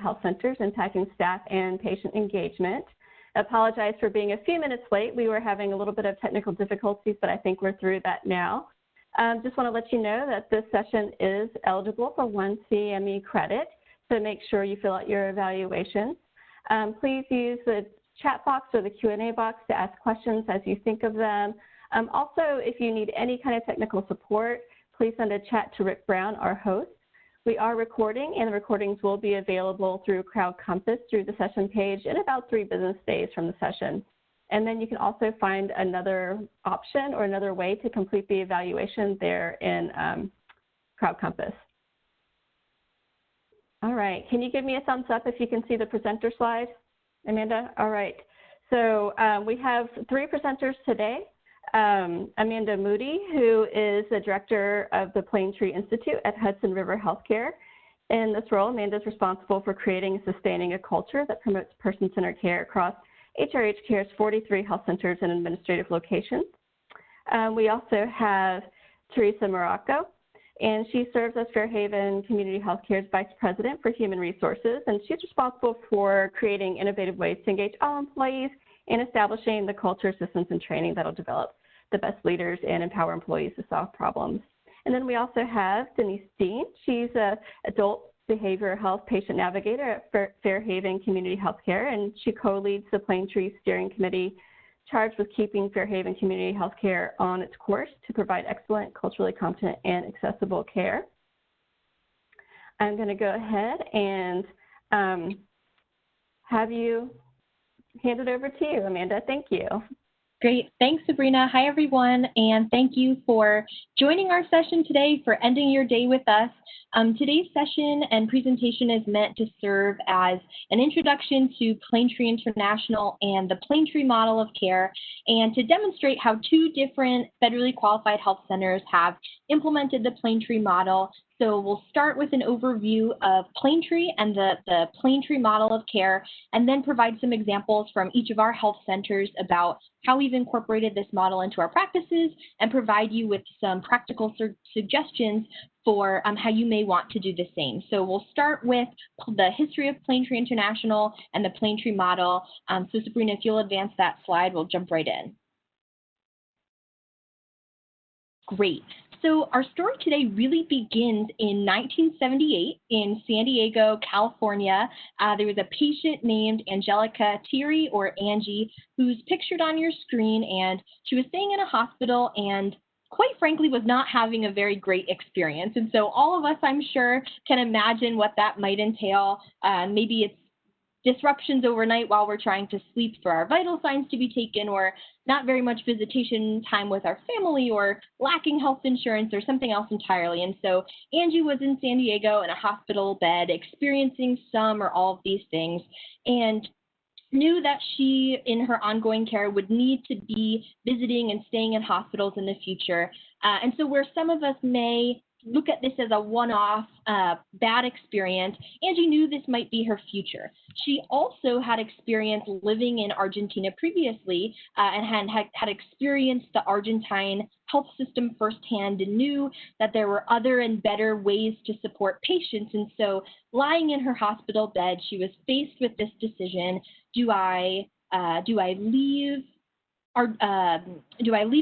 health centers impacting staff and patient engagement. Apologize for being a few minutes late. We were having a little bit of technical difficulties, but I think we're through that now. Just want to let you know that this session is eligible for 1 CME credit, so make sure you fill out your evaluation. Please use the chat box or the Q&A box to ask questions as you think of them. Also, if you need any kind of technical support, please send a chat to Rick Brown, our host. We are recording, and the recordings will be available through Crowd Compass through the session page in about 3 business days from the session. And then you can also find another option or another way to complete the evaluation there in Crowd Compass. All right, can you give me a thumbs up if you can see the presenter slide, Amanda? All right, so we have 3 presenters today. Amanda Moody, who is the director of the Planetree Institute at Hudson River Healthcare. In this role, Amanda is responsible for creating and sustaining a culture that promotes person-centered care across HRH Care's 43 health centers and administrative locations. We also have Teresa Morocco, and she serves as Fairhaven Community Healthcare's Vice President for Human Resources, and she's responsible for creating innovative ways to engage all employees and establishing the culture, systems, and training that will develop the best leaders and empower employees to solve problems. And then we also have Denise Dean. She's an adult behavioral health patient navigator at Fairhaven Community Healthcare, and she co-leads the Planetree Steering Committee charged with keeping Fairhaven Community Healthcare on its course to provide excellent, culturally competent, and accessible care. I'm going to go ahead and have you hand it over to you, Amanda. Thank you. Great. Thanks, Sabrina. Hi, everyone, and thank you for joining our session today, for ending your day with us. Today's session and presentation is meant to serve as an introduction to Planetree International and the Planetree model of care, and to demonstrate how 2 different federally qualified health centers have implemented the Planetree model. So we'll start with an overview of Planetree and the Planetree model of care, and then provide some examples from each of our health centers about how we've incorporated this model into our practices, and provide you with some practical suggestions for how you may want to do the same. So we'll start with the history of Planetree International and the Planetree model. So Sabrina, if you'll advance that slide, we'll jump right in. Great. So our story today really begins in 1978 in San Diego, California. There was a patient named Angelica Thierry, or Angie, who's pictured on your screen, and she was staying in a hospital and quite frankly was not having a very great experience. And so all of us, I'm sure, can imagine what that might entail. Maybe it's disruptions overnight while we're trying to sleep for our vital signs to be taken, or not very much visitation time with our family, or lacking health insurance, or something else entirely. And so Angie was in San Diego in a hospital bed, experiencing some or all of these things, and knew that she, in her ongoing care, would need to be visiting and staying in hospitals in the future. And so where some of us may look at this as a one-off bad experience, Angie knew this might be her future. She also had experience living in Argentina previously, and had experienced the Argentine health system firsthand, and knew that there were other and better ways to support patients. And so lying in her hospital bed, she was faced with this decision: do I leave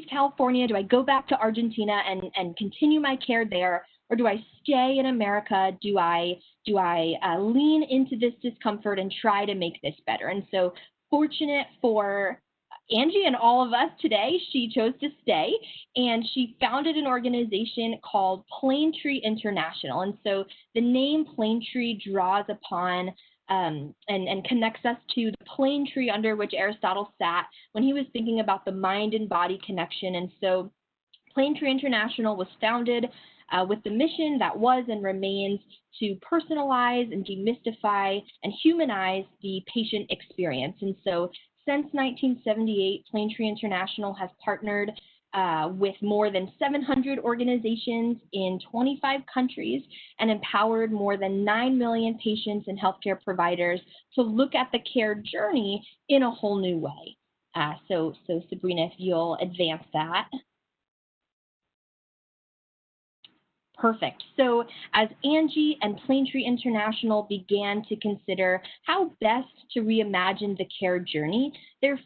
California? Do I go back to Argentina and continue my care there, or do I stay in America? Do I lean into this discomfort and try to make this better? And so, fortunate for Angie and all of us today, she chose to stay, and she founded an organization called Planetree International. And so the name Planetree draws upon and connects us to the plane tree under which Aristotle sat when he was thinking about the mind and body connection. And so Planetree International was founded with the mission that was and remains to personalize and demystify and humanize the patient experience. And so since 1978, Planetree International has partnered with more than 700 organizations in 25 countries and empowered more than 9 million patients and healthcare providers to look at the care journey in a whole new way. So Sabrina, if you'll advance that. Perfect. So as Angie and Planetree International began to consider how best to reimagine the care journey, their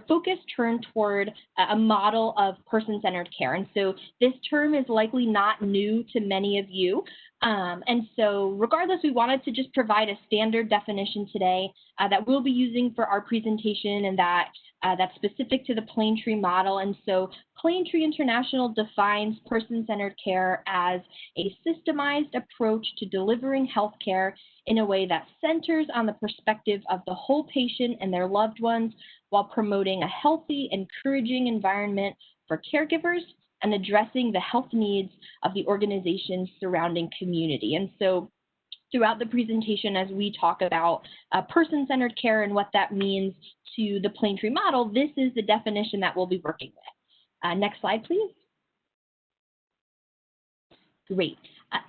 focus turned toward a model of person-centered care. And so this term is likely not new to many of you. And so regardless, we wanted to just provide a standard definition today that we'll be using for our presentation, and that's specific to the Planetree model. And so Planetree International defines person-centered care as a systemized approach to delivering healthcare in a way that centers on the perspective of the whole patient and their loved ones, while promoting a healthy, encouraging environment for caregivers and addressing the health needs of the organization's surrounding community. And so throughout the presentation, as we talk about person-centered care and what that means to the Planetree model, this is the definition that we'll be working with. Next slide, please. Great.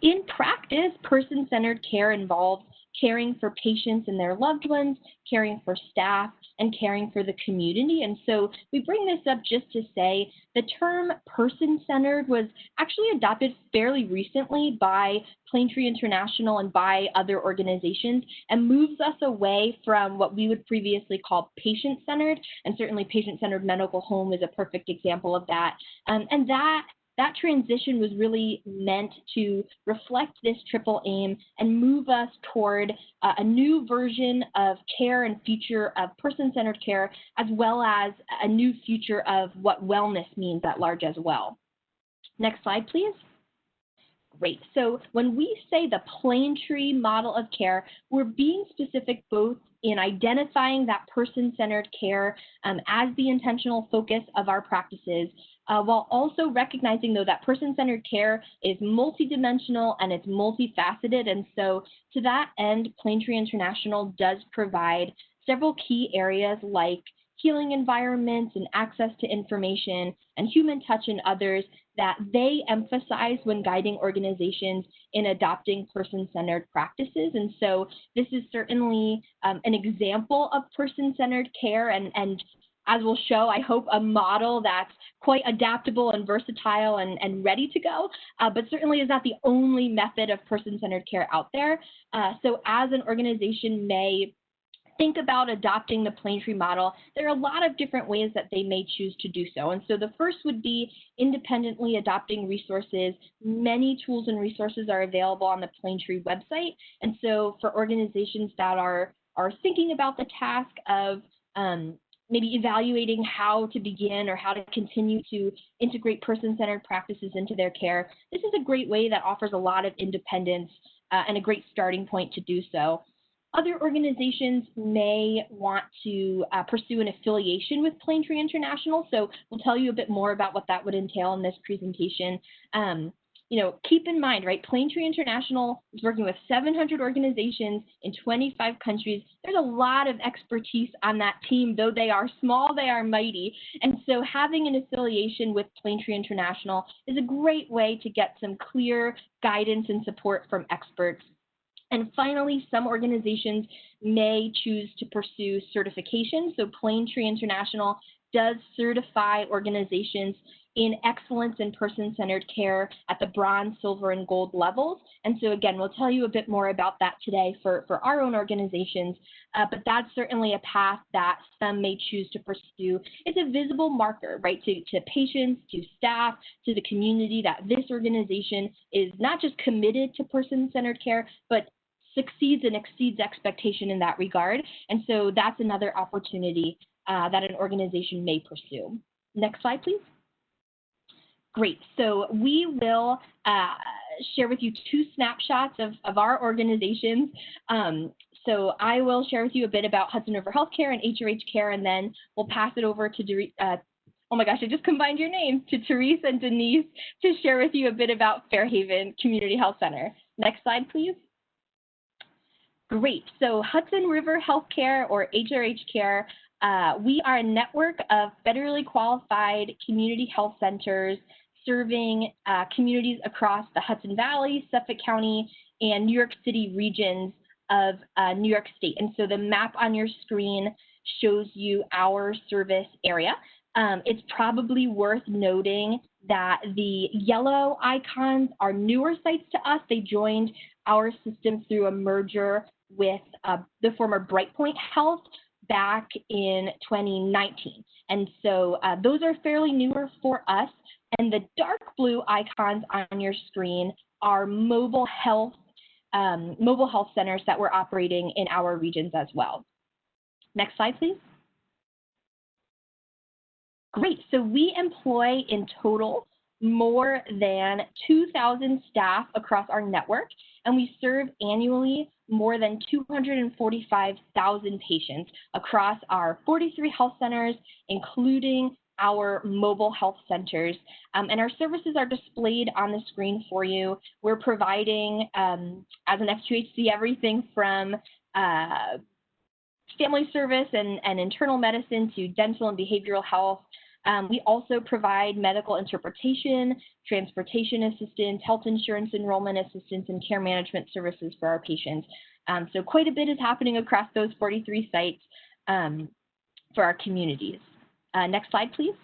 In practice, person-centered care involves caring for patients and their loved ones, caring for staff, and caring for the community. And so we bring this up just to say the term person-centered was actually adopted fairly recently by Planetree International and by other organizations, and moves us away from what we would previously call patient-centered, and certainly patient-centered medical home is a perfect example of that. And that transition was really meant to reflect this triple aim and move us toward a new version of care and future of person-centered care, as well as a new future of what wellness means at large as well. Next slide, please. Great. So when we say the Planetree model of care, we're being specific both in identifying that person-centered care as the intentional focus of our practices, while also recognizing, though, that person-centered care is multidimensional and it's multifaceted. And so to that end, Planetree International does provide several key areas like healing environments and access to information and human touch and others that they emphasize when guiding organizations in adopting person-centered practices. And so this is certainly an example of person-centered care, and as we'll show, I hope, a model that's quite adaptable and versatile and ready to go, but certainly is not the only method of person-centered care out there. So as an organization may think about adopting the Planetree model, there are a lot of different ways that they may choose to do so. And so the first would be independently adopting resources. Many tools and resources are available on the Planetree website. And so for organizations that are thinking about the task of maybe evaluating how to begin or how to continue to integrate person-centered practices into their care, this is a great way that offers a lot of independence and a great starting point to do so. Other organizations may want to pursue an affiliation with Planetree International, so we'll tell you a bit more about what that would entail in this presentation. Keep in mind, right, Planetree International is working with 700 organizations in 25 countries. There's a lot of expertise on that team. Though they are small, they are mighty. And so having an affiliation with Planetree International is a great way to get some clear guidance and support from experts. And finally, some organizations may choose to pursue certification. So Planetree International does certify organizations in excellence in person-centered care at the bronze, silver, and gold levels. And so again, we'll tell you a bit more about that today for our own organizations, but that's certainly a path that some may choose to pursue. It's a visible marker, right, to patients, to staff, to the community, that this organization is not just committed to person-centered care, but succeeds and exceeds expectation in that regard. And so that's another opportunity that an organization may pursue. Next slide, please. Great. So we will share with you two snapshots of our organizations. So I will share with you a bit about Hudson River Healthcare and HRH Care, and then we'll pass it over to oh my gosh, I just combined your names, to Therese and Denise, to share with you a bit about Fairhaven Community Health Center. Next slide, please. Great. So Hudson River Healthcare, or HRH Care, we are a network of federally qualified community health centers serving communities across the Hudson Valley, Suffolk County, and New York City regions of New York State. And so the map on your screen shows you our service area. It's probably worth noting that the yellow icons are newer sites to us. They joined our system through a merger with the former Brightpoint Health back in 2019. And so those are fairly newer for us. And the dark blue icons on your screen are mobile health centers that we're operating in our regions as well. Next slide, please. Great. So we employ in total more than 2,000 staff across our network, and we serve annually more than 245,000 patients across our 43 health centers, including our mobile health centers. And our services are displayed on the screen for you. We're providing, as an F2HC, everything from family service and internal medicine to dental and behavioral health. We also provide medical interpretation, transportation assistance, health insurance enrollment assistance, and care management services for our patients. So quite a bit is happening across those 43 sites for our communities. Next slide, please.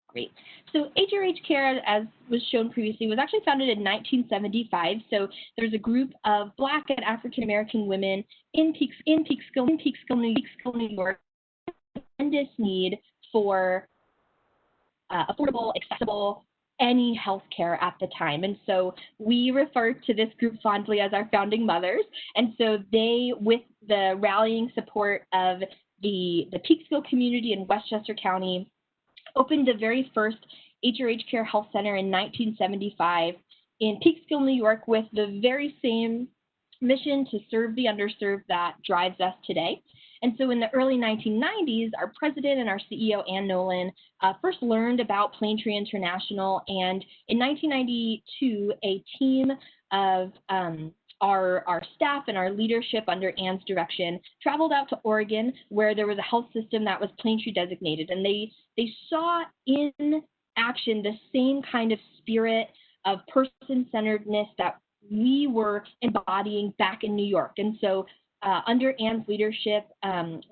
Great. So HRH Care, as was shown previously, was actually founded in 1975. So there's a group of Black and African American women in Peekskill, New York, tremendous need for affordable, accessible, any health care at the time. And so we refer to this group fondly as our founding mothers. And so they, with the rallying support of the Peekskill community in Westchester County, opened the very first HRH Care Health Center in 1975 in Peekskill, New York, with the very same mission to serve the underserved that drives us today. And so in the early 1990s, our president and our CEO, Ann Nolan, first learned about Planetree International. And in 1992, a team of our staff and our leadership under Ann's direction traveled out to Oregon, where there was a health system that was Planetree designated. And they saw in action the same kind of spirit of person-centeredness that we were embodying back in New York. And so under Ann's leadership,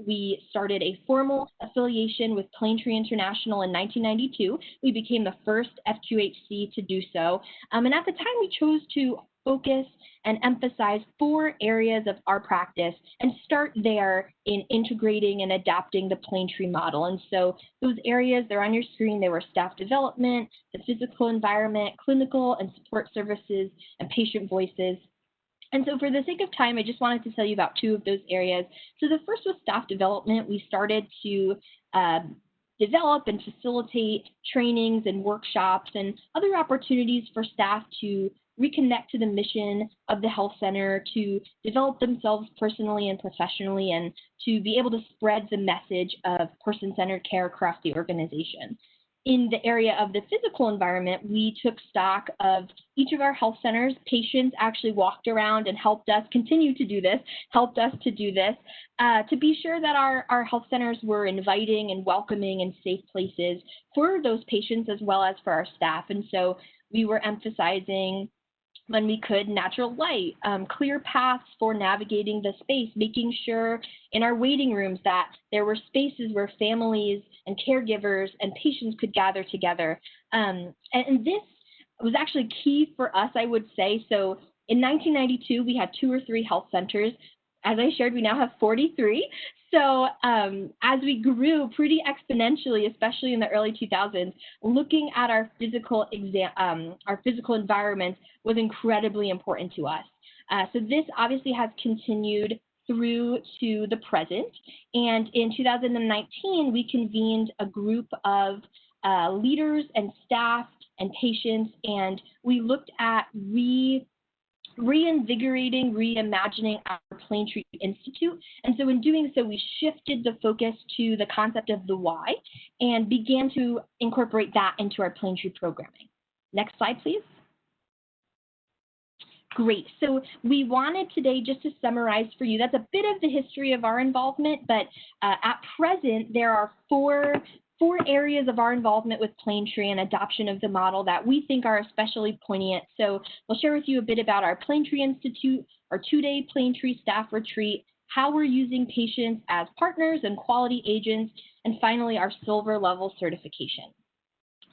we started a formal affiliation with Planetree International in 1992. We became the first F2HC to do so. And at the time, we chose to focus and emphasize 4 areas of our practice and start there in integrating and adapting the Planetree model. And so those areas, they're on your screen. They were staff development, the physical environment, clinical and support services, and patient voices. And so for the sake of time, I just wanted to tell you about 2 of those areas. So the first was staff development. We started to develop and facilitate trainings and workshops and other opportunities for staff to reconnect to the mission of the health center, to develop themselves personally and professionally, and to be able to spread the message of person-centered care across the organization. In the area of the physical environment, we took stock of each of our health centers. Patients actually walked around and helped us continue to do this, to be sure that our health centers were inviting and welcoming and safe places for those patients as well as for our staff. And so we were emphasizing, when we could, natural light, clear paths for navigating the space, making sure in our waiting rooms that there were spaces where families and caregivers and patients could gather together. And this was actually key for us, I would say. So in 1992, we had 2 or 3 health centers. As I shared, we now have 43. So as we grew pretty exponentially, especially in the early 2000s, looking at our physical environment was incredibly important to us. So this obviously has continued through to the present. And in 2019, we convened a group of leaders and staff and patients, and we looked at reinvigorating, reimagining our Planetree Institute. And so in doing so, we shifted the focus to the concept of the why and began to incorporate that into our Planetree programming. Next slide, please. Great. So we wanted today just to summarize for you, that's a bit of the history of our involvement, but at present, there are four areas of our involvement with Planetree and adoption of the model that we think are especially poignant. So we'll share with you a bit about our Planetree Institute, our 2-day Planetree staff retreat, how we're using patients as partners and quality agents, and finally, our silver level certification.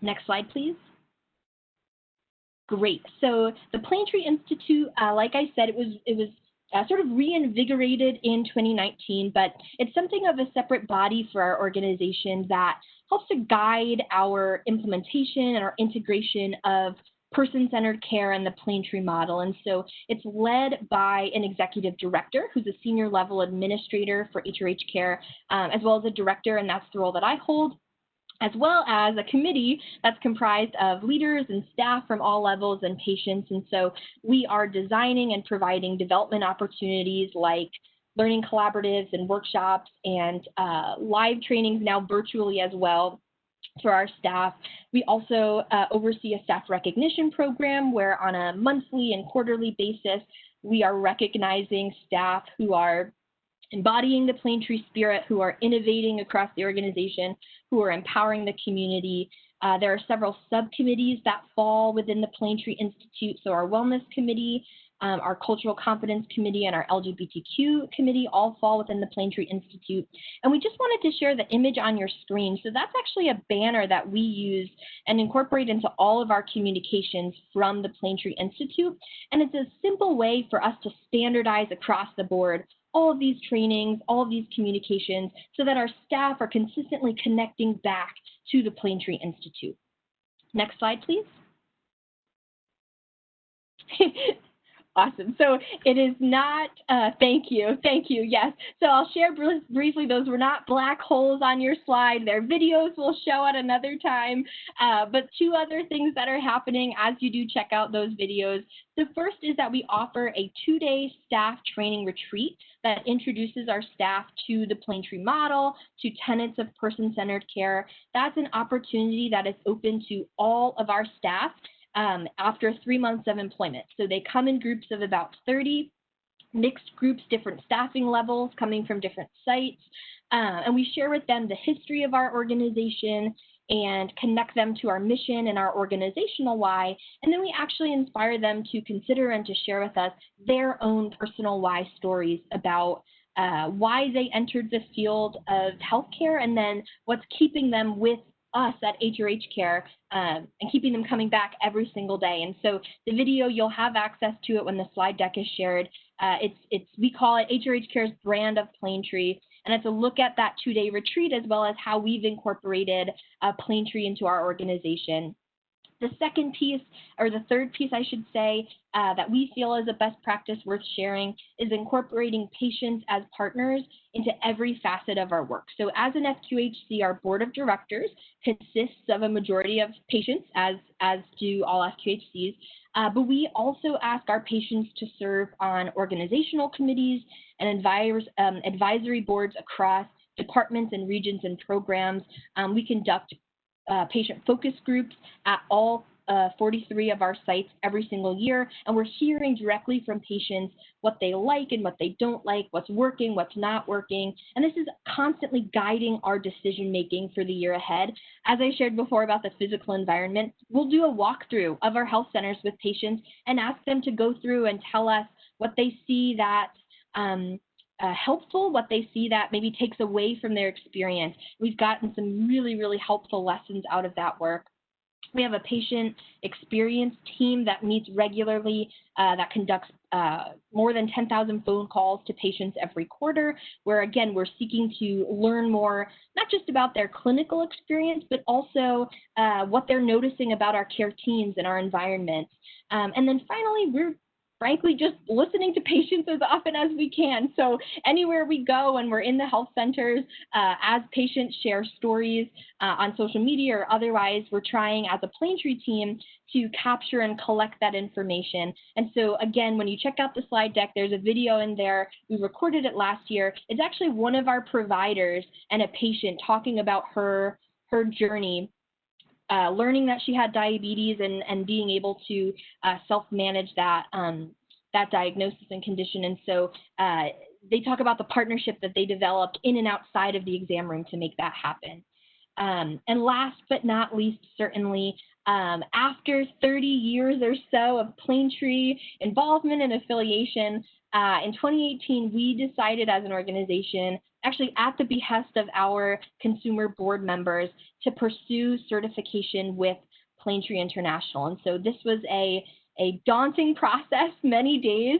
Next slide, please. Great. So the Planetree Institute, like I said, it was sort of reinvigorated in 2019, but it's something of a separate body for our organization that helps to guide our implementation and our integration of person-centered care and the Planetree model. And so it's led by an executive director who's a senior level administrator for HRH care, as well as a director, and that's the role that I hold, as well as a committee that's comprised of leaders and staff from all levels and patients. And so we are designing and providing development opportunities like learning collaboratives and workshops and live trainings now virtually as well for our staff. We also oversee a staff recognition program where on a monthly and quarterly basis, we are recognizing staff who are embodying the Planetree spirit, who are innovating across the organization, who are empowering the community. There are several subcommittees that fall within the Planetree Institute. So our Wellness Committee, our Cultural Competence Committee, and our LGBTQ Committee all fall within the Planetree Institute. And we just wanted to share the image on your screen. So that's actually a banner that we use and incorporate into all of our communications from the Planetree Institute. And it's a simple way for us to standardize across the board all of these trainings, all of these communications, so that our staff are consistently connecting back to the Planetree Institute. Next slide, please. Awesome. So it is not, thank you, yes. So I'll share briefly, those were not black holes on your slide. Their videos will show at another time, but two other things that are happening as you do check out those videos. The first is that we offer a 2-day staff training retreat that introduces our staff to the Planetree model, to tenets of person-centered care. That's an opportunity that is open to all of our staff after 3 months of employment. So they come in groups of about 30, mixed groups, different staffing levels coming from different sites, and we share with them the history of our organization and connect them to our mission and our organizational why, and then we actually inspire them to consider and to share with us their own personal why stories about why they entered the field of healthcare and then what's keeping them with us at HRH Care and keeping them coming back every single day. And so the video, you'll have access to it when the slide deck is shared. We call it HRH Care's brand of Planetree, and it's a look at that 2-day retreat as well as how we've incorporated Planetree into our organization. The second piece, or the third piece, I should say, that we feel is a best practice worth sharing is incorporating patients as partners into every facet of our work. So as an FQHC, our board of directors consists of a majority of patients, as do all FQHCs, but we also ask our patients to serve on organizational committees and advisory boards across departments and regions and programs. We conduct patient focus groups at all 43 of our sites every single year, and we're hearing directly from patients what they like and what they don't like, what's working, what's not working, and this is constantly guiding our decision making for the year ahead. As I shared before about the physical environment, we'll do a walkthrough of our health centers with patients and ask them to go through and tell us what they see that helpful, what they see that maybe takes away from their experience. We've gotten some really, really helpful lessons out of that work. We have a patient experience team that meets regularly, that conducts more than 10,000 phone calls to patients every quarter, where again, we're seeking to learn more, not just about their clinical experience, but also what they're noticing about our care teams and our environment. And then finally, we're frankly just listening to patients as often as we can. So anywhere we go and we're in the health centers, as patients share stories on social media or otherwise, we're trying as a Planetree team to capture and collect that information. And so again, when you check out the slide deck, there's a video in there. We recorded it last year. It's actually one of our providers and a patient talking about her journey, learning that she had diabetes and being able to self-manage that diagnosis and condition. And so they talk about the partnership that they developed in and outside of the exam room to make that happen. And last but not least, certainly, after 30 years or so of Planetree involvement and affiliation, In 2018, we decided as an organization, actually at the behest of our consumer board members, to pursue certification with Planetree International. And so this was a daunting process, many days,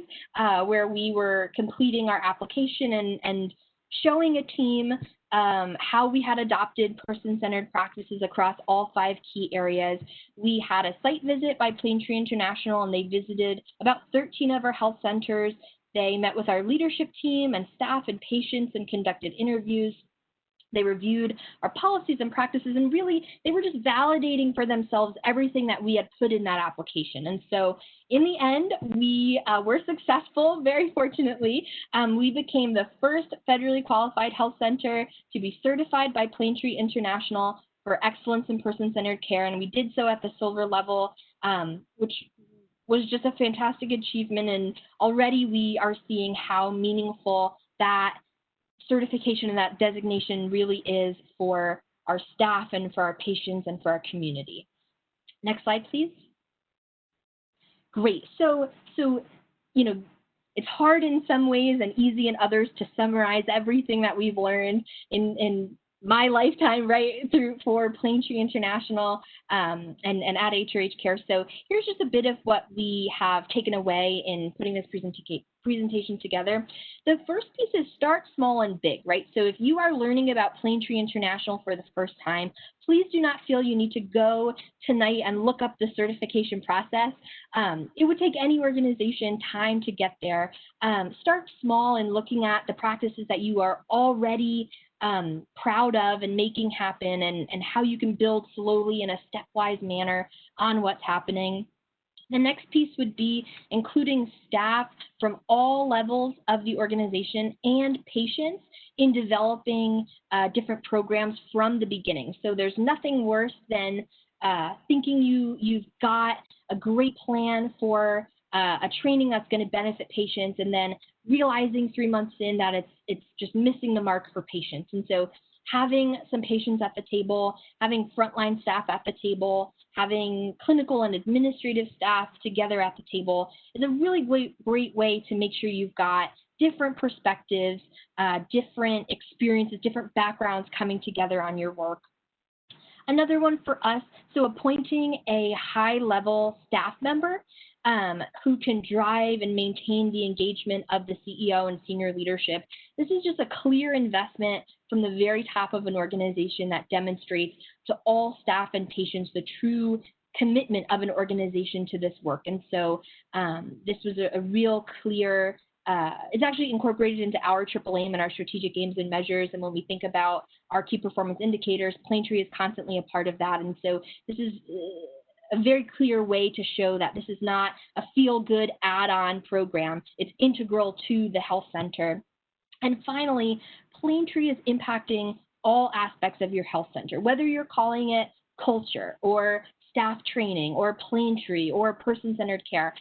where we were completing our application and showing a team how we had adopted person-centered practices across all 5 key areas. We had a site visit by Planetree International, and they visited about 13 of our health centers. They met with our leadership team and staff and patients and conducted interviews. They reviewed our policies and practices, and really they were just validating for themselves everything that we had put in that application. And so in the end, we were successful, very fortunately. We became the first federally qualified health center to be certified by Planetree International for excellence in person-centered care, and we did so at the silver level, which was just a fantastic achievement. And already we are seeing how meaningful that certification and that designation really is for our staff and for our patients and for our community. Next slide, please. Great. So you know, it's hard in some ways and easy in others to summarize everything that we've learned in my lifetime, right, for Planetree International and at HRH Care. So here's just a bit of what we have taken away in putting this presentation together. The first piece is start small and big, right? So if you are learning about Planetree International for the first time, please do not feel you need to go tonight and look up the certification process. It would take any organization time to get there. Start small and looking at the practices that you are already proud of and making happen, and how you can build slowly in a stepwise manner on what's happening. The next piece would be including staff from all levels of the organization and patients in developing different programs from the beginning. So there's nothing worse than thinking you've got a great plan for a training that's going to benefit patients, and then realizing 3 months in that it's just missing the mark for patients. And so having some patients at the table, having frontline staff at the table, having clinical and administrative staff together at the table is a really great way to make sure you've got different perspectives, different experiences, different backgrounds coming together on your work. Another one for us, so appointing a high-level staff member who can drive and maintain the engagement of the CEO and senior leadership. This is just a clear investment from the very top of an organization that demonstrates to all staff and patients the true commitment of an organization to this work. And so this was a real clear, it's actually incorporated into our triple aim and our strategic aims and measures. And when we think about our key performance indicators, Planetree is constantly a part of that. And so this is a very clear way to show that this is not a feel-good add-on program. It's integral to the health center. And finally, Planetree is impacting all aspects of your health center, whether you're calling it culture or staff training or Planetree or person-centered care.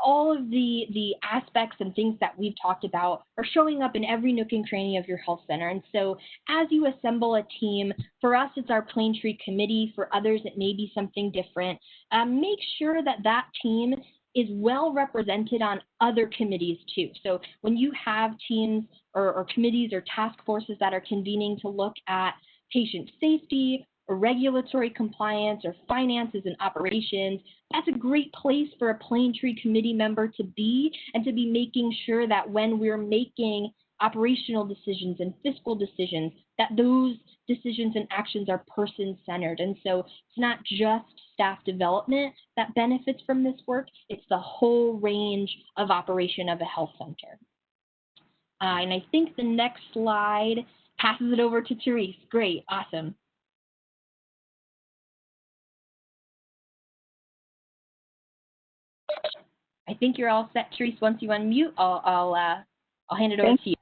All of the aspects and things that we've talked about are showing up in every nook and cranny of your health center. And so as you assemble a team, for us, it's our Planetree committee. For others, it may be something different. Make sure that that team is well represented on other committees too. So when you have teams or committees or task forces that are convening to look at patient safety or regulatory compliance or finances and operations, that's a great place for a Planetree committee member to be, and to be making sure that when we're making operational decisions and fiscal decisions, that those decisions and actions are person-centered. And so it's not just staff development that benefits from this work, it's the whole range of operation of a health center. And I think the next slide passes it over to Therese. Great, awesome. I think you're all set, Therese. Once you unmute, I'll hand it over to you.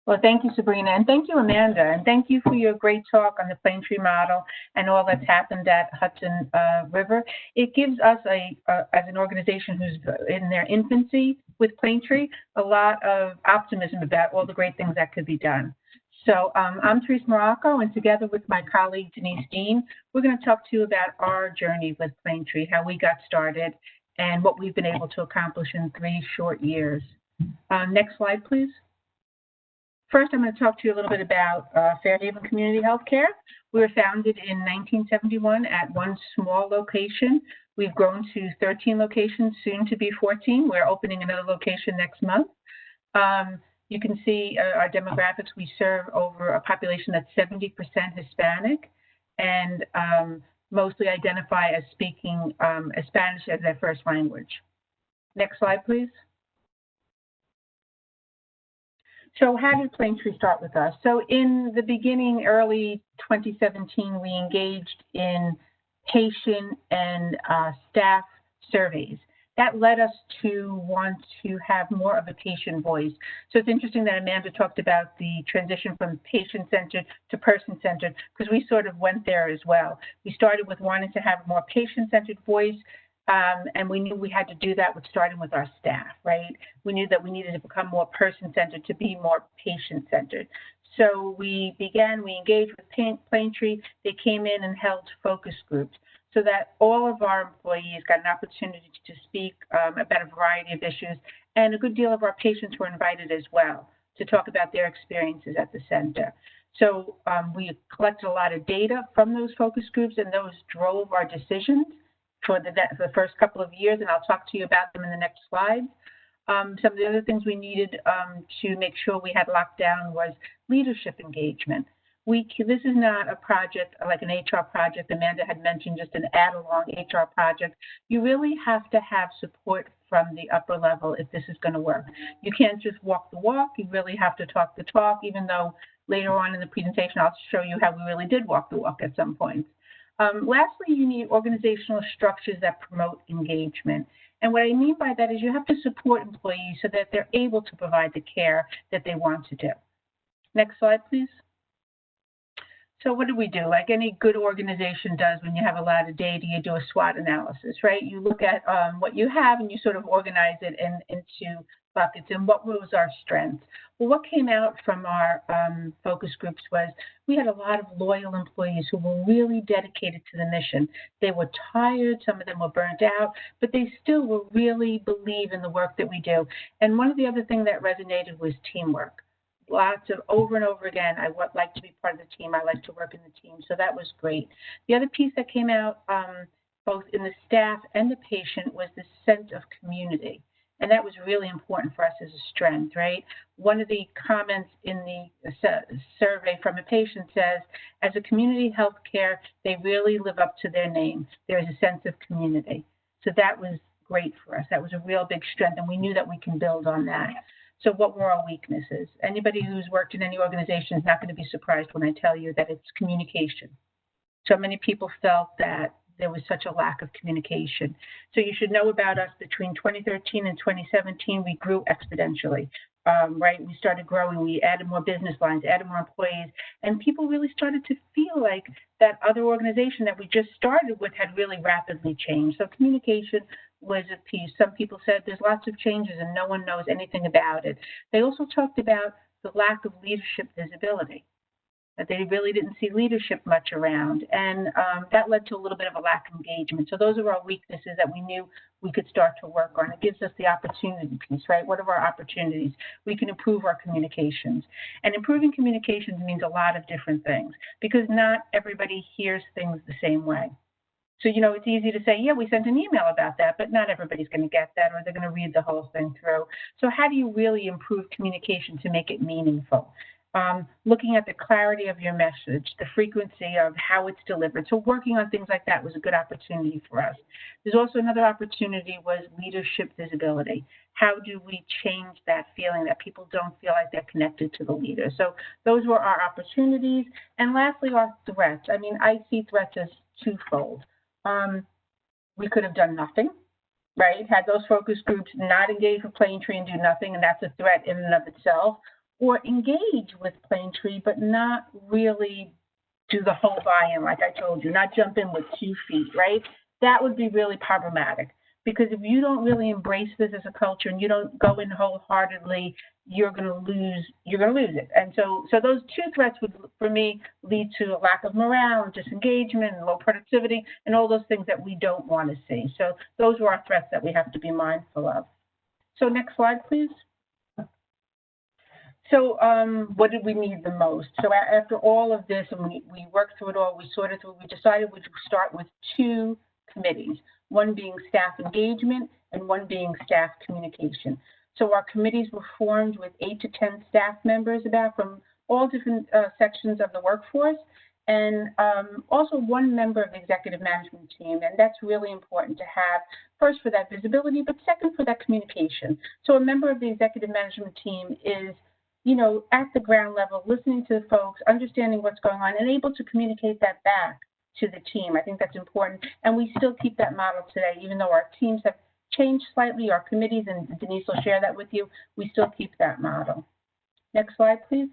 Well, thank you, Sabrina, and thank you, Amanda, and thank you for your great talk on the Planetree model and all that's happened at Hudson River. It gives us, as an organization who's in their infancy with Planetree, a lot of optimism about all the great things that could be done. So I'm Therese Morocco, and together with my colleague Denise Dean, we're going to talk to you about our journey with Planetree, how we got started, and what we've been able to accomplish in 3 short years. Next slide, please. First, I'm going to talk to you a little bit about Fairhaven Community Healthcare. We were founded in 1971 at one small location. We've grown to 13 locations, soon to be 14. We're opening another location next month. You can see our demographics. We serve over a population that's 70% Hispanic and mostly identify as speaking Spanish as their first language. Next slide, please. So how did Planetree start with us? So in the beginning, early 2017, we engaged in patient and staff surveys. That led us to want to have more of a patient voice. So it's interesting that Amanda talked about the transition from patient-centered to person-centered, because we sort of went there as well. We started with wanting to have a more patient-centered voice, and we knew we had to do that with starting with our staff, right? We knew that we needed to become more person-centered to be more patient-centered. So we engaged with Planetree. They came in and held focus groups so that all of our employees got an opportunity to speak about a variety of issues. And a good deal of our patients were invited as well to talk about their experiences at the center. So we collected a lot of data from those focus groups, and those drove our decisions for the first couple of years, and I'll talk to you about them in the next slide. Some of the other things we needed to make sure we had locked down was leadership engagement. This is not a project like an HR project. Amanda had mentioned just an add-along HR project. You really have to have support from the upper level if this is going to work. You can't just walk the walk. You really have to talk the talk, even though later on in the presentation I'll show you how we really did walk the walk at some points. Lastly, you need organizational structures that promote engagement. And what I mean by that is you have to support employees so that they're able to provide the care that they want to do. Next slide, please. So what do we do? Like any good organization does when you have a lot of data, you do a SWOT analysis, right? You look at what you have and you sort of organize it into buckets. And what was our strengths? Well, what came out from our focus groups was we had a lot of loyal employees who were really dedicated to the mission. They were tired, some of them were burnt out, but they still were really believe in the work that we do. And one of the other things that resonated was teamwork. Lots of over and over again, I would like to be part of the team. I like to work in the team. So that was great. The other piece that came out both in the staff and the patient was the sense of community. And that was really important for us as a strength, right? One of the comments in the survey from a patient says, as a community healthcare, they really live up to their name. There is a sense of community. So that was great for us. That was a real big strength, and we knew that we can build on that. So what were our weaknesses? Anybody who's worked in any organization is not going to be surprised when I tell you that it's communication. So many people felt that there was such a lack of communication. So you should know about us between 2013 and 2017, we grew exponentially, right? We started growing, we added more business lines, added more employees, and people really started to feel like that other organization that we just started with had really rapidly changed. So communication was a piece. Some people said there's lots of changes and no one knows anything about it. They also talked about the lack of leadership visibility, that they really didn't see leadership much around. And that led to a little bit of a lack of engagement. So those are our weaknesses that we knew we could start to work on. It gives us the opportunity piece, right? What are our opportunities? We can improve our communications. And improving communications means a lot of different things because not everybody hears things the same way. So, you know, it's easy to say, yeah, we sent an email about that, but not everybody's going to get that or they're going to read the whole thing through. So how do you really improve communication to make it meaningful? Looking at the clarity of your message, the frequency of how it's delivered. So working on things like that was a good opportunity for us. There's also another opportunity was leadership visibility. How do we change that feeling that people don't feel like they're connected to the leader? So those were our opportunities. And lastly, our threats. I mean, I see threats as twofold. We could have done nothing, right? Had those focus groups not engage with Planetree and do nothing, and that's a threat in and of itself. Or engage with Planetree, but not really do the whole buy-in, like I told you, not jump in with 2 feet, right? That would be really problematic because if you don't really embrace this as a culture and you don't go in wholeheartedly, you're going to lose it. And so those 2 threats would, for me, lead to a lack of morale, disengagement, and low productivity, and all those things that we don't want to see. So those are our threats that we have to be mindful of. So next slide, please. So what did we need the most? So after all of this, and we worked through it all, we sorted through, we decided we would start with 2 committees, one being staff engagement and one being staff communication. So our committees were formed with 8 to 10 staff members from all different sections of the workforce, and also 1 member of the executive management team. And that's really important to have, first for that visibility, but second for that communication. So a member of the executive management team is, at the ground level, listening to the folks, understanding what's going on, and able to communicate that back to the team. I think that's important. And we still keep that model today, even though our teams have changed slightly, our committees, and Denise will share that with you, we still keep that model. Next slide, please.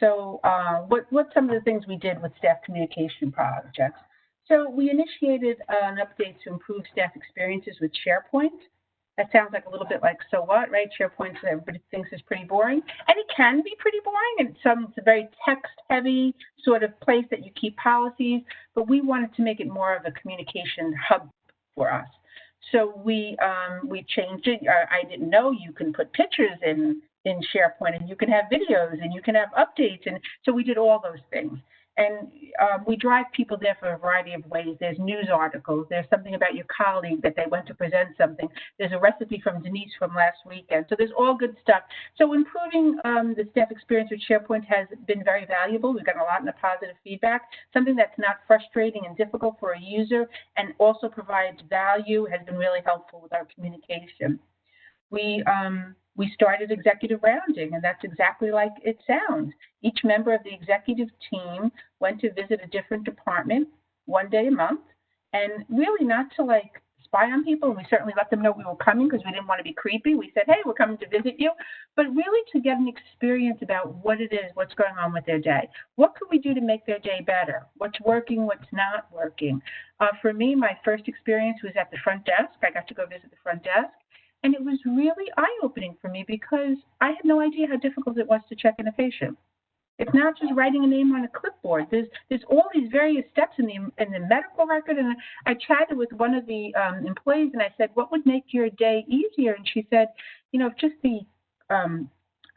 So what's some of the things we did with staff communication projects? So we initiated an update to improve staff experiences with SharePoint. That sounds like a little bit like, so what, right? SharePoint, everybody thinks is pretty boring. And it can be pretty boring. And it's a very text-heavy sort of place that you keep policies. But we wanted to make it more of a communication hub for us. So we changed it. I didn't know you can put pictures in SharePoint, and you can have videos, and you can have updates. And so we did all those things. And we drive people there for a variety of ways. There's news articles. There's something about your colleague that they went to present something. There's a recipe from Denise from last weekend. So there's all good stuff. So improving the staff experience with SharePoint has been very valuable. We've gotten a lot of positive feedback. Something that's not frustrating and difficult for a user and also provides value has been really helpful with our communication. We started executive rounding, and that's exactly like it sounds. Each member of the executive team went to visit a different department 1 day a month, and really not to spy on people. We certainly let them know we were coming because we didn't want to be creepy. We said, hey, we're coming to visit you, but really to get an experience about what it is, what's going on with their day. What could we do to make their day better? What's working, what's not working? For me, my first experience was at the front desk. I got to go visit the front desk. And it was really eye-opening for me because I had no idea how difficult it was to check in a patient. It's not just writing a name on a clipboard. There's all these various steps in the medical record. And I chatted with one of the employees, and I said, what would make your day easier? And she said, if just the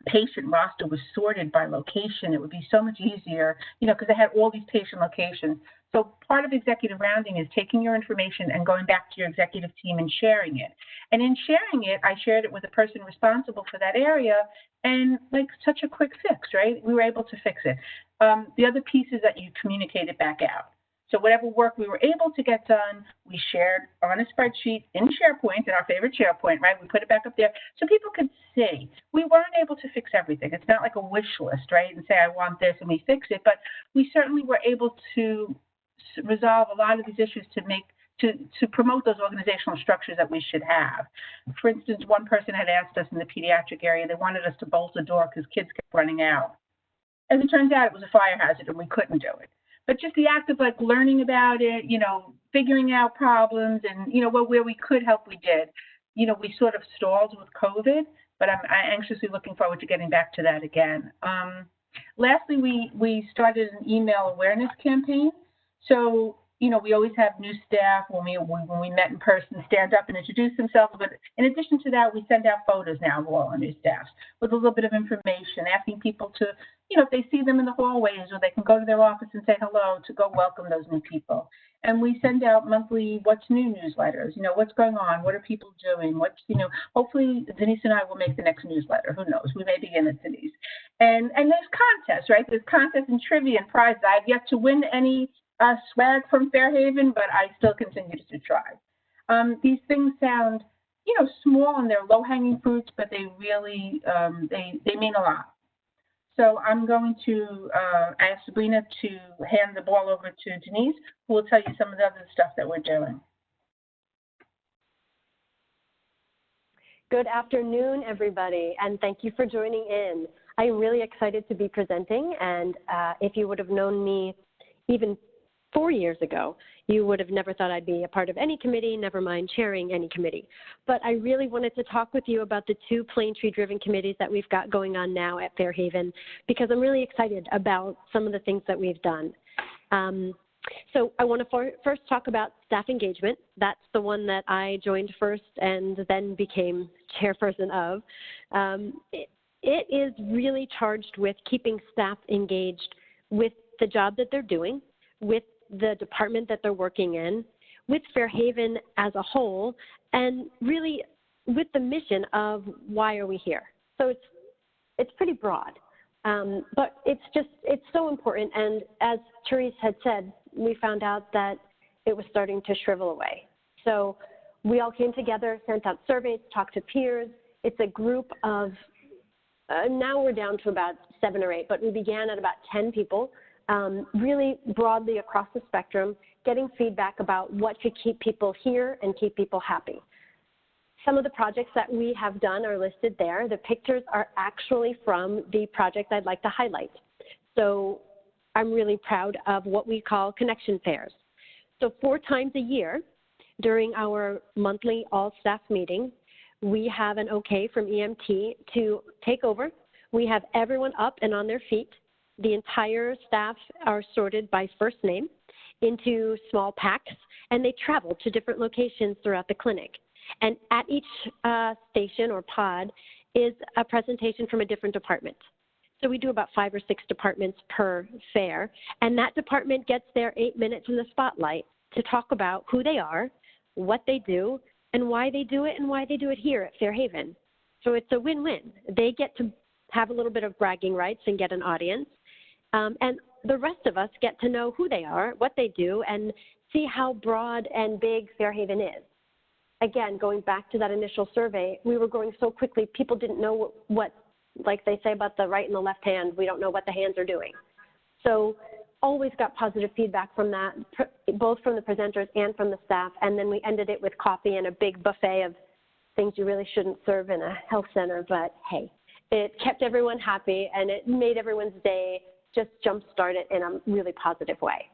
patient roster was sorted by location, it would be so much easier, because they had all these patient locations. So part of executive rounding is taking your information and going back to your executive team and sharing it. And in sharing it, I shared it with the person responsible for that area, and such a quick fix, right? We were able to fix it. The other piece is that you communicate it back out. So whatever work we were able to get done, we shared on a spreadsheet in SharePoint, in our favorite SharePoint, right? We put it back up there so people could see. We weren't able to fix everything. It's not like a wish list, right? And say, I want this, and we fix it. But we certainly were able to resolve a lot of these issues to promote those organizational structures that we should have. For instance, one person had asked us in the pediatric area, they wanted us to bolt a door because kids kept running out. As it turns out, it was a fire hazard and we couldn't do it. But just the act of learning about it, figuring out problems, and where we could help, we did. We sort of stalled with COVID, but I'm anxiously looking forward to getting back to that again. Lastly, we started an email awareness campaign. So, we always have new staff when we met in person stand up and introduce themselves. But in addition to that, we send out photos now of all our new staff with a little bit of information, asking people to, if they see them in the hallways or they can go to their office and say hello, to go welcome those new people. And we send out monthly what's new newsletters, what's going on, what are people doing, hopefully Denise and I will make the next newsletter. Who knows? We may begin at Denise. And there's contests, right? There's contests and trivia and prizes. I've yet to win any swag from Fairhaven, but I still continue to try. These things sound, small and they're low-hanging fruits, but they really, they mean a lot. So I'm going to ask Sabrina to hand the ball over to Denise, who will tell you some of the other stuff that we're doing. Good afternoon, everybody, and thank you for joining in. I'm really excited to be presenting, and if you would have known me even 4 years ago, you would have never thought I'd be a part of any committee, never mind chairing any committee. But I really wanted to talk with you about the 2 Planetree-driven committees that we've got going on now at Fairhaven, because I'm really excited about some of the things that we've done. So I want to first talk about staff engagement. That's the one that I joined first and then became chairperson of. it is really charged with keeping staff engaged with the job that they're doing, with the department that they're working in, with Fairhaven as a whole, and really with the mission of why are we here. So it's pretty broad, but it's so important. And as Therese had said, we found out that it was starting to shrivel away. So we all came together, sent out surveys, talked to peers. It's a group of, now we're down to about 7 or 8, but we began at about 10 people, really broadly across the spectrum, getting feedback about what could keep people here and keep people happy. Some of the projects that we have done are listed there. The pictures are actually from the project I'd like to highlight. So I'm really proud of what we call connection fairs. So 4 times a year during our monthly all-staff meeting, we have an okay from EMT to take over. We have everyone up and on their feet. The entire staff are sorted by first name into small packs, and they travel to different locations throughout the clinic. And at each station or pod is a presentation from a different department. So we do about 5 or 6 departments per fair, and that department gets their 8 minutes in the spotlight to talk about who they are, what they do, and why they do it, and why they do it here at Fairhaven. So it's a win-win. They get to have a little bit of bragging rights and get an audience, and the rest of us get to know who they are, what they do, and see how broad and big Fairhaven is. Again, going back to that initial survey, we were growing so quickly, people didn't know what, like they say about the right and the left hand, we don't know what the hands are doing. So always got positive feedback from that, both from the presenters and from the staff, and then we ended it with coffee and a big buffet of things you really shouldn't serve in a health center, but hey, it kept everyone happy and it made everyone's day just jump-start it in a really positive way.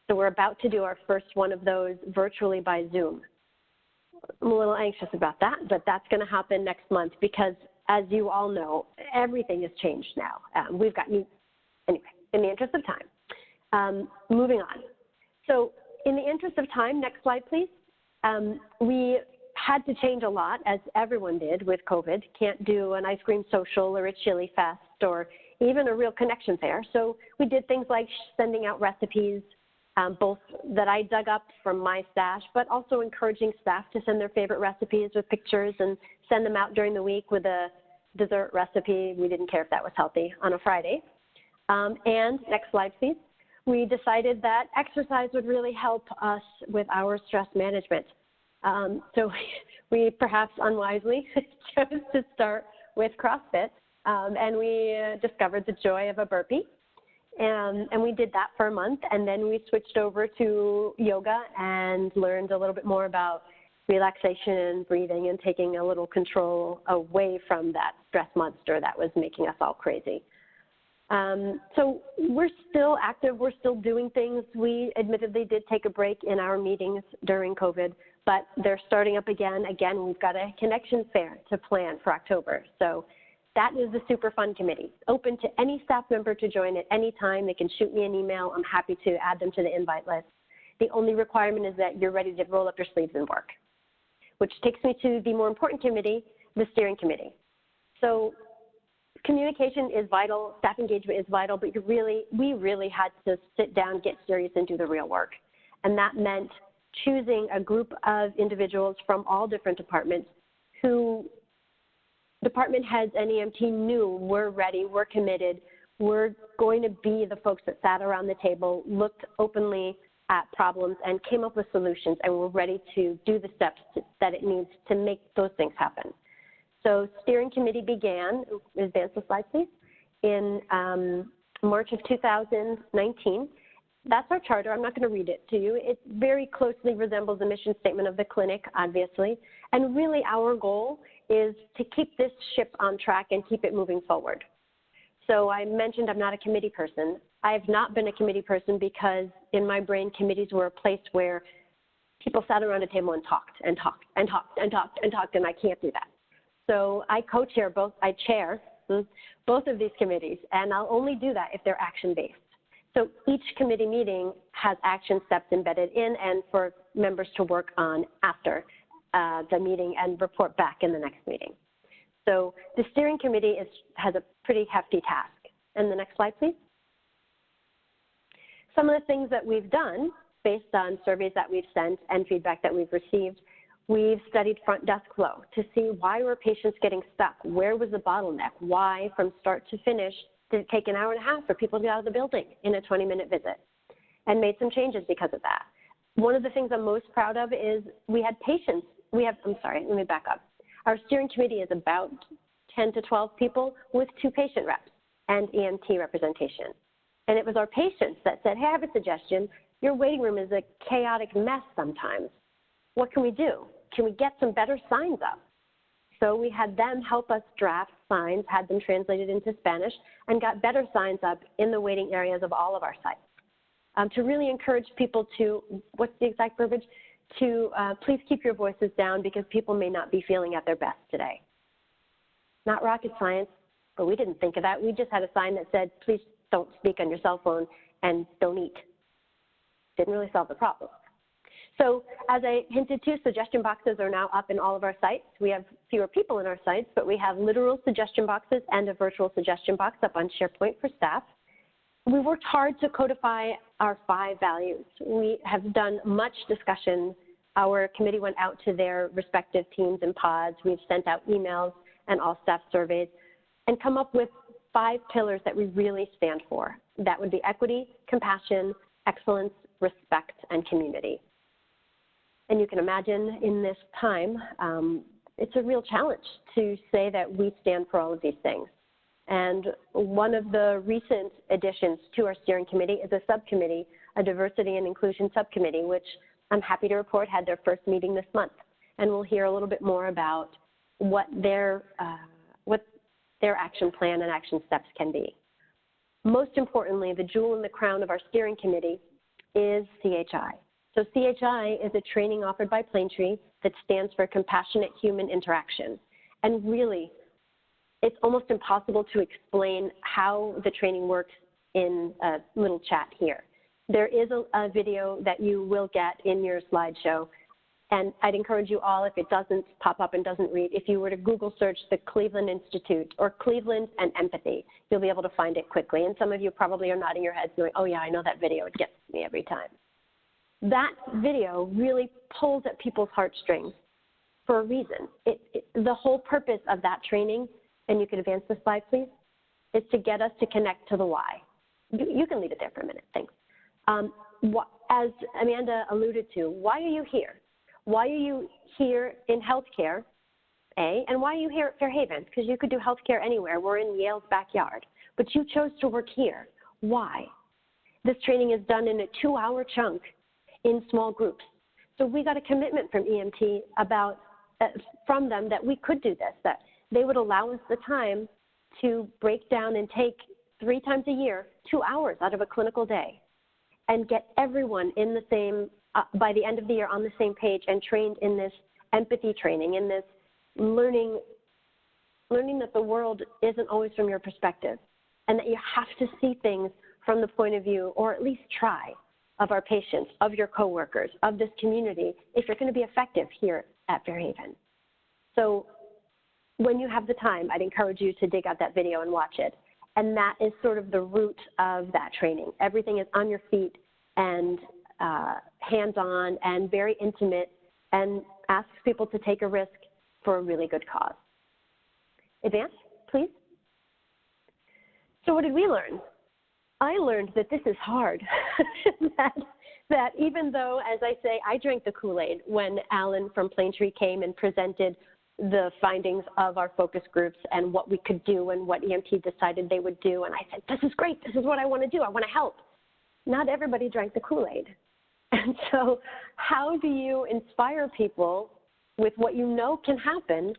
So we're about to do our first one of those virtually by Zoom. I'm a little anxious about that, but that's going to happen next month because, as you all know, everything has changed now. We've got new, anyway, in the interest of time. Moving on. So in the interest of time, next slide, please. We had to change a lot, as everyone did with COVID. Can't do an ice cream social or a chili fest or even a real connection fair. So we did things like sending out recipes, both that I dug up from my stash, but also encouraging staff to send their favorite recipes with pictures and send them out during the week with a dessert recipe. We didn't care if that was healthy on a Friday. And next slide, please. We decided that exercise would really help us with our stress management. So we perhaps unwisely chose to start with CrossFit, and we discovered the joy of a burpee. And we did that for a month, and then we switched over to yoga and learned a little bit more about relaxation and breathing and taking a little control away from that stress monster that was making us all crazy. So we're still active, we're still doing things. We admittedly did take a break in our meetings during COVID, but they're starting up again. Again, we've got a connection fair to plan for October. So that is the super fun committee. Open to any staff member to join at any time. They can shoot me an email. I'm happy to add them to the invite list. The only requirement is that you're ready to roll up your sleeves and work, which takes me to the more important committee, the steering committee. So communication is vital, staff engagement is vital, but we really had to sit down, get serious, and do the real work. And that meant choosing a group of individuals from all different departments who department heads and EMT knew we're ready, we're committed, we're going to be the folks that sat around the table, looked openly at problems, and came up with solutions, and we're ready to do the steps that it needs to make those things happen. So steering committee began, advance the slide please, in March of 2019. That's our charter. I'm not going to read it to you. It very closely resembles the mission statement of the clinic, obviously. And really our goal is to keep this ship on track and keep it moving forward. So I mentioned I'm not a committee person. I have not been a committee person because in my brain, committees were a place where people sat around a table and talked and talked and talked and talked and talked, and I can't do that. So I co-chair I chair both of these committees, and I'll only do that if they're action-based. So each committee meeting has action steps embedded in and for members to work on after the meeting and report back in the next meeting. So the steering committee has a pretty hefty task. And the next slide, please. Some of the things that we've done based on surveys that we've sent and feedback that we've received, we've studied front desk flow to see why were patients getting stuck, where was the bottleneck, why from start to finish did it take an hour and a half for people to get out of the building in a 20-minute visit, and made some changes because of that. One of the things I'm most proud of is we had patients, I'm sorry, let me back up. Our steering committee is about 10 to 12 people with 2 patient reps and EMT representation. And it was our patients that said, hey, I have a suggestion. Your waiting room is a chaotic mess sometimes. What can we do? Can we get some better signs up? So we had them help us draft signs, had them translated into Spanish, and got better signs up in the waiting areas of all of our sites. To really encourage people to, what's the exact verbiage? To please keep your voices down because people may not be feeling at their best today. Not rocket science, but we didn't think of that. We just had a sign that said, please don't speak on your cell phone and don't eat. Didn't really solve the problem. So as I hinted to, suggestion boxes are now up in all of our sites. We have fewer people in our sites, but we have literal suggestion boxes and a virtual suggestion box up on SharePoint for staff. We worked hard to codify our 5 values. We have done much discussion. Our committee went out to their respective teams and pods. We've sent out emails and all staff surveys and come up with 5 pillars that we really stand for. That would be equity, compassion, excellence, respect, and community. And you can imagine in this time, it's a real challenge to say that we stand for all of these things. And one of the recent additions to our steering committee is a subcommittee, a diversity and inclusion subcommittee, which I'm happy to report had their first meeting this month. And we'll hear a little bit more about what their action plan and action steps can be. Most importantly, the jewel in the crown of our steering committee is CHI. So CHI is a training offered by Planetree that stands for Compassionate Human Interaction. And really, it's almost impossible to explain how the training works in a little chat here. There is a video that you will get in your slideshow. And I'd encourage you all, if it doesn't pop up and doesn't read, if you were to Google search the Cleveland Institute or Cleveland and Empathy, you'll be able to find it quickly. And some of you probably are nodding your heads going, oh yeah, I know that video, it gets me every time. That video really pulls at people's heartstrings for a reason. The whole purpose of that training, and you can advance the slide, please, is to get us to connect to the why. You can leave it there for a minute, thanks. As Amanda alluded to, why are you here? Why are you here in healthcare, A, and why are you here at Fairhaven? Because you could do healthcare anywhere. We're in Yale's backyard. But you chose to work here. Why? This training is done in a 2-hour chunk in small groups. So we got a commitment from EMT from them that we could do this, that they would allow us the time to break down and take 3 times a year, 2 hours out of a clinical day and get everyone in the same, by the end of the year on the same page and trained in this empathy training, in this learning that the world isn't always from your perspective and that you have to see things from the point of view, or at least try, of our patients, of your coworkers, of this community, if you're going to be effective here at Fairhaven. So when you have the time, I'd encourage you to dig out that video and watch it. And that is sort of the root of that training. Everything is on your feet and hands-on and very intimate and asks people to take a risk for a really good cause. Advance, please. So what did we learn? I learned that this is hard, that even though, as I say, I drank the Kool-Aid when Alan from Planetree came and presented the findings of our focus groups and what we could do and what EMT decided they would do. And I said, this is great. This is what I want to do. I want to help. Not everybody drank the Kool-Aid. And so how do you inspire people with what you know can happen?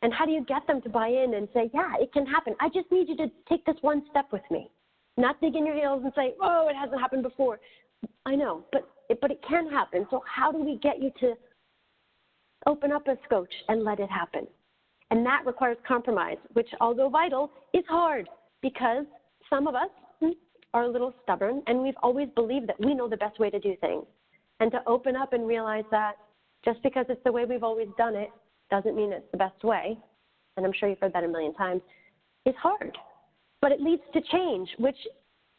And how do you get them to buy in and say, yeah, it can happen. I just need you to take this one step with me. Not dig in your heels and say, oh, it hasn't happened before. I know, but it can happen. So how do we get you to open up a scotch and let it happen? And that requires compromise, which, although vital, is hard because some of us are a little stubborn and we've always believed that we know the best way to do things. And to open up and realize that just because it's the way we've always done it doesn't mean it's the best way. and I'm sure you've heard that a million times, is hard. But it leads to change, which,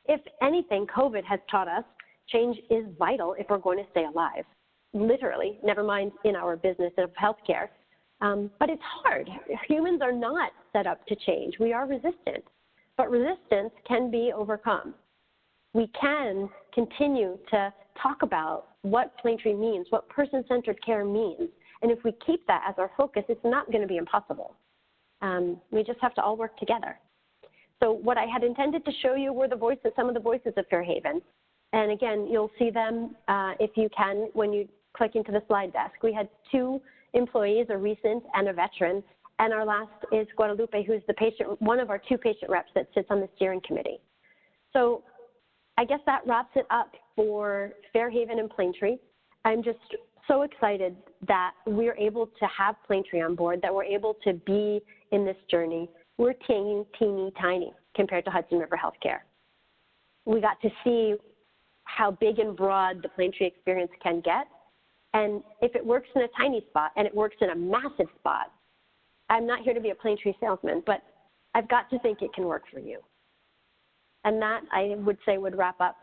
if anything, COVID has taught us change is vital if we're going to stay alive, literally, never mind in our business of healthcare. But it's hard. Humans are not set up to change. We are resistant, but resistance can be overcome. We can continue to talk about what Planetree means, what person-centered care means. And if we keep that as our focus, it's not going to be impossible. We just have to all work together. So what I had intended to show you were the voices, some of the voices of Fairhaven. And again, you'll see them if you can when you click into the slide desk. We had 2 employees, a recent and a veteran. And our last is Guadalupe, who's the patient, one of our 2 patient reps that sits on the steering committee. So I guess that wraps it up for Fairhaven and Planetree. I'm just so excited that we're able to have Planetree on board, that we're able to be in this journey. We're teeny tiny compared to Hudson River Healthcare. We got to see how big and broad the Planetree experience can get. And if it works in a tiny spot and it works in a massive spot, I'm not here to be a Planetree salesman, but I've got to think it can work for you. And that, I would say, would wrap up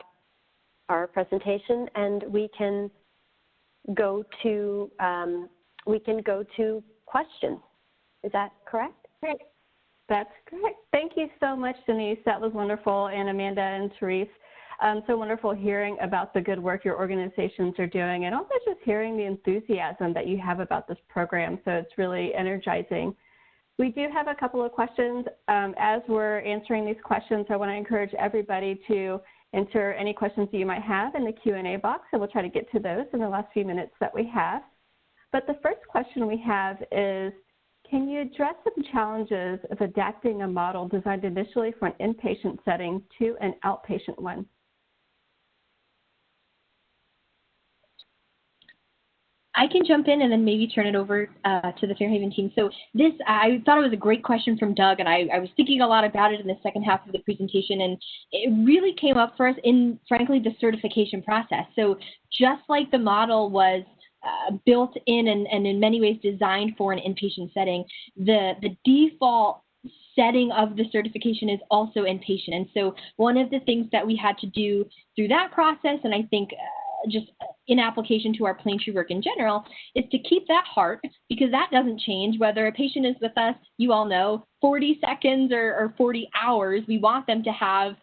our presentation, and we can go to questions. Is that correct? Great. That's great. Thank you so much, Denise. That was wonderful. And Amanda and Therese, so wonderful hearing about the good work your organizations are doing, and also just hearing the enthusiasm that you have about this program. So it's really energizing. We do have a couple of questions. As we're answering these questions, I want to encourage everybody to enter any questions that you might have in the Q&A box, and we'll try to get to those in the last few minutes that we have. But the first question we have is, can you address some challenges of adapting a model designed initially for an inpatient setting to an outpatient one? I can jump in and then maybe turn it over to the Fairhaven team. So this, I thought it was a great question from Doug, and I was thinking a lot about it in the second half of the presentation, and it really came up for us in, frankly, the certification process. So just like the model was built in and in many ways designed for an inpatient setting, the default setting of the certification is also inpatient. And so one of the things that we had to do through that process, and I think just in application to our Planetree work in general, is to keep that heart, because that doesn't change whether a patient is with us, you all know, 40 seconds or 40 hours. We want them to have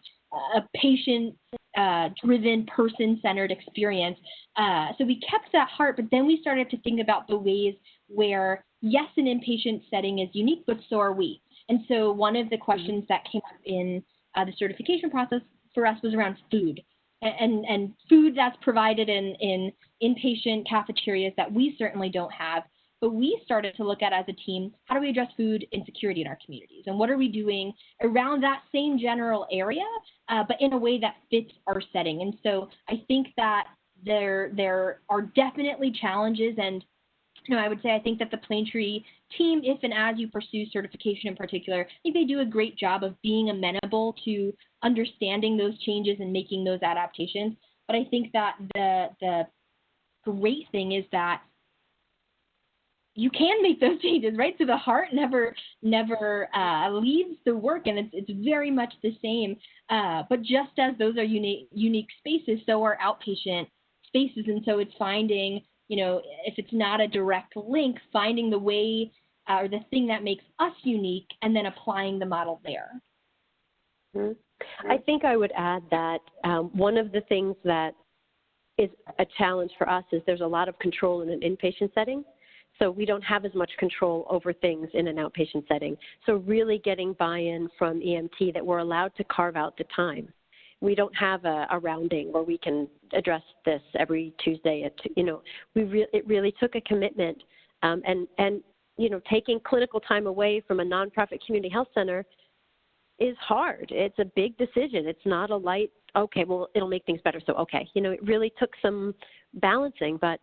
a patient-driven, person-centered experience. So we kept that heart, but then we started to think about the ways where, yes, an inpatient setting is unique, but so are we. And so one of the questions that came up in the certification process for us was around food. And food that's provided in inpatient cafeterias that we certainly don't have. But we started to look at, as a team, how do we address food insecurity in our communities? And what are we doing around that same general area, but in a way that fits our setting? And so I think that there are definitely challenges. And I would say I think that the Planetree team, if and as you pursue certification in particular, I think they do a great job of being amenable to understanding those changes and making those adaptations. But I think that the great thing is that you can make those changes, right? So the heart never leaves the work, and it's very much the same. But just as those are unique spaces, so are outpatient spaces. And so it's finding, if it's not a direct link, finding the way or the thing that makes us unique and then applying the model there. Mm-hmm. I think I would add that one of the things that is a challenge for us is there's a lot of control in an inpatient setting. So we don't have as much control over things in an outpatient setting. So really getting buy-in from EMT that we're allowed to carve out the time. We don't have a rounding where we can address this every Tuesday. It really took a commitment, and taking clinical time away from a nonprofit community health center is hard. It's a big decision. It's not a light, okay, well, it'll make things better, so okay. It really took some balancing, but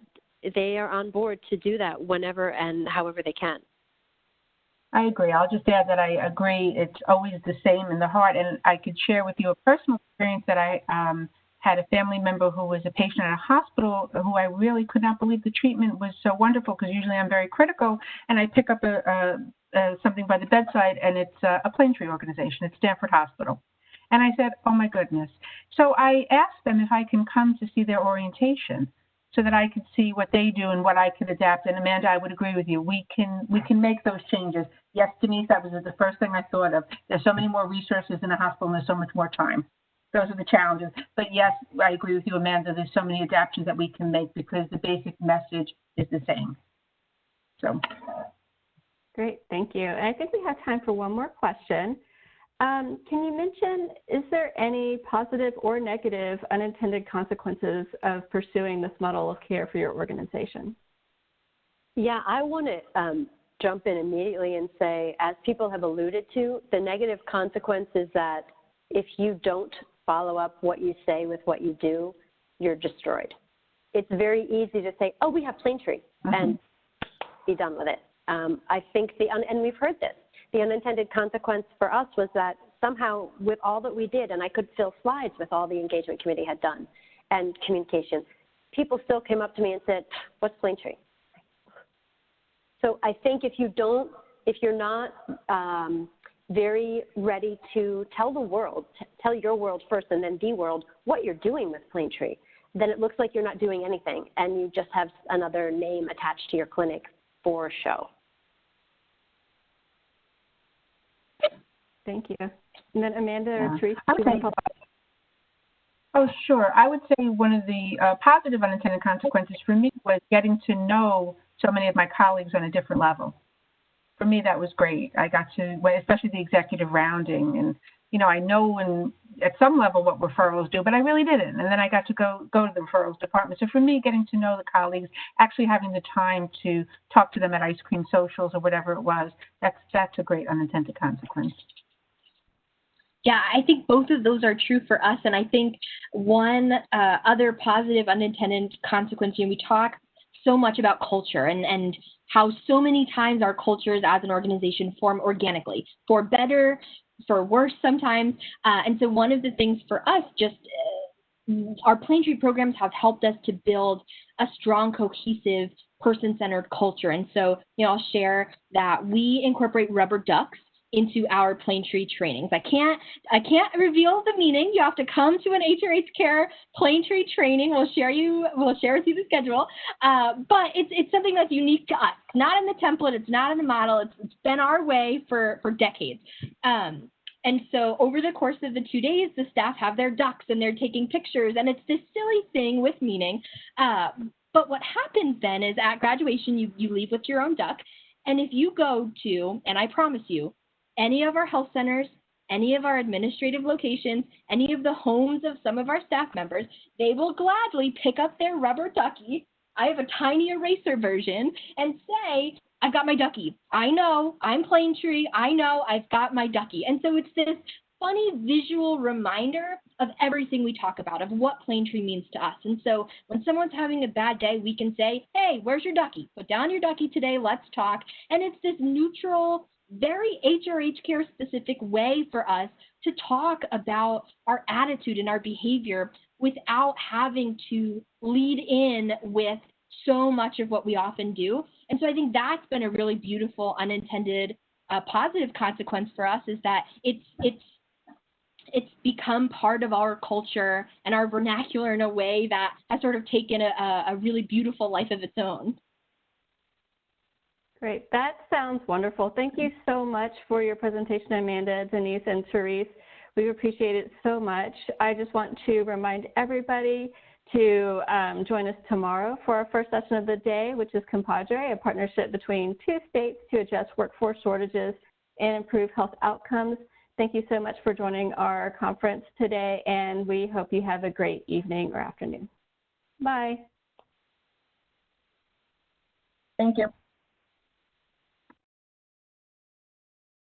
they are on board to do that whenever and however they can. I agree. I'll just add that I agree. It's always the same in the heart. And I could share with you a personal experience that I had a family member who was a patient at a hospital who I really could not believe the treatment was so wonderful, because usually I'm very critical, and I pick up a something by the bedside, and it's a Planetree organization. It's Stanford Hospital. And I said, oh, my goodness. So I asked them if I can come to see their orientation so that I could see what they do and what I could adapt. And Amanda, I would agree with you. We can make those changes. Yes, Denise, that was the first thing I thought of. There's so many more resources in the hospital, and there's so much more time. Those are the challenges. But yes, I agree with you, Amanda. There's so many adaptations that we can make because the basic message is the same. So. Great, thank you. And I think we have time for one more question. Can you mention, is there any positive or negative unintended consequences of pursuing this model of care for your organization? Yeah, I want to jump in immediately and say, as people have alluded to, the negative consequence is that if you don't follow up what you say with what you do, you're destroyed. It's very easy to say, oh, we have Planetree, and be done with it. I think and we've heard this, the unintended consequence for us was that somehow with all that we did, and I could fill slides with all the engagement committee had done and communication, people still came up to me and said, what's Planetree? So I think if you're not very ready to tell the world, tell your world first and then the world what you're doing with Planetree, then it looks like you're not doing anything and you just have another name attached to your clinic for show. Thank you. And then Amanda or Therese? Oh, sure. I would say one of the positive unintended consequences for me was getting to know so many of my colleagues on a different level. For me, that was great. I got to, especially the executive rounding, and I know at some level what referrals do, but I really didn't. And then I got to go to the referrals department. So for me, getting to know the colleagues, actually having the time to talk to them at ice cream socials or whatever it was, that's a great unintended consequence. Yeah, I think both of those are true for us. And I think one other positive unintended consequence, we talk so much about culture and how so many times our cultures as an organization form organically, for better, for worse sometimes. And so one of the things for us, our Planetree programs have helped us to build a strong, cohesive, person-centered culture. And so, I'll share that we incorporate rubber ducks into our Planetree trainings. I can't reveal the meaning. You have to come to an HRH Care Planetree training. We'll share with you the schedule. But it's something that's unique to us. It's not in the template. It's not in the model. It's been our way for decades. And so over the course of the 2 days, the staff have their ducks and they're taking pictures, and it's this silly thing with meaning. But what happens then is at graduation, you leave with your own duck. And if you go to, and I promise you, any of our health centers, any of our administrative locations, any of the homes of some of our staff members, they will gladly pick up their rubber ducky. I have a tiny eraser version, and say, I've got my ducky. I know, I'm Planetree. I know, I've got my ducky. And so it's this funny visual reminder of everything we talk about, of what Planetree means to us. And so when someone's having a bad day, we can say, hey, where's your ducky? Put down your ducky today, let's talk. And it's this neutral, very HRH Care specific way for us to talk about our attitude and our behavior without having to lead in with so much of what we often do. And so I think that's been a really beautiful, unintended, positive consequence for us, is that it's become part of our culture and our vernacular in a way that has sort of taken a really beautiful life of its own. Great. That sounds wonderful. Thank you so much for your presentation, Amanda, Denise, and Therese. We appreciate it so much. I just want to remind everybody to join us tomorrow for our first session of the day, which is Compadre, a partnership between 2 states to address workforce shortages and improve health outcomes. Thank you so much for joining our conference today, and we hope you have a great evening or afternoon. Bye. Thank you.